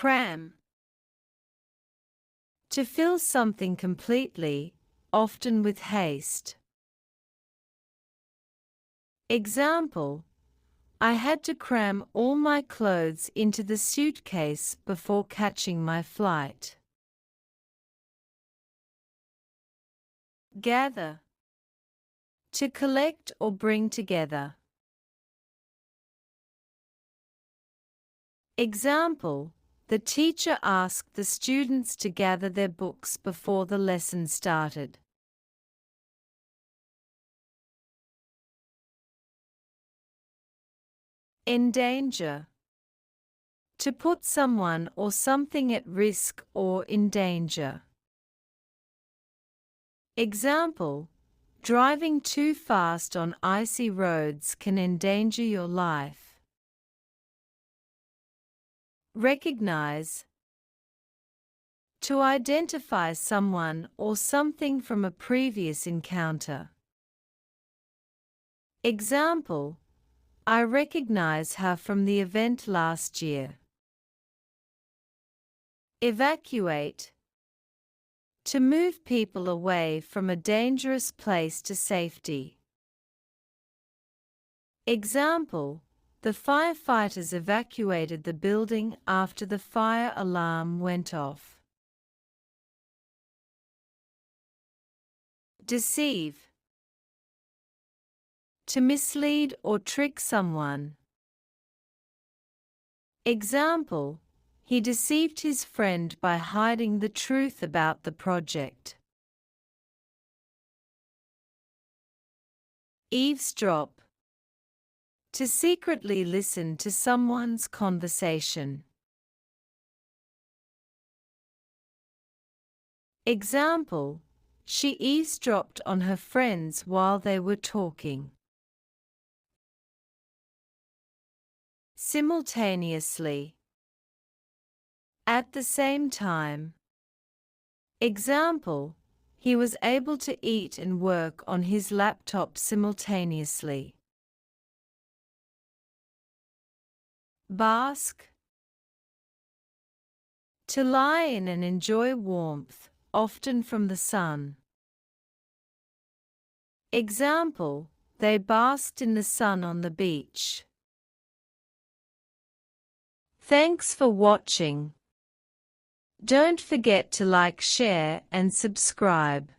Cram. To fill something completely, often with haste. Example: I had to cram all my clothes into the suitcase before catching my flight. Gather. To collect or bring together. Example: the teacher asked the students to gather their books before the lesson started. Endanger. To put someone or something at risk or in danger. Example: driving too fast on icy roads can endanger your life. Recognize. To identify someone or something from a previous encounter. Example: I recognize her from the event last year. Evacuate. To move people away from a dangerous place to safety. Example: the firefighters evacuated the building after the fire alarm went off. Deceive. To mislead or trick someone. Example: he deceived his friend by hiding the truth about the project. Eavesdrop. To secretly listen to someone's conversation. Example: she eavesdropped on her friends while they were talking. Simultaneously. At the same time. Example: he was able to eat and work on his laptop simultaneously. Bask. To lie in and enjoy warmth, often from the sun. Example: they basked in the sun on the beach. Thanks for watching. Don't forget to like, share, and subscribe.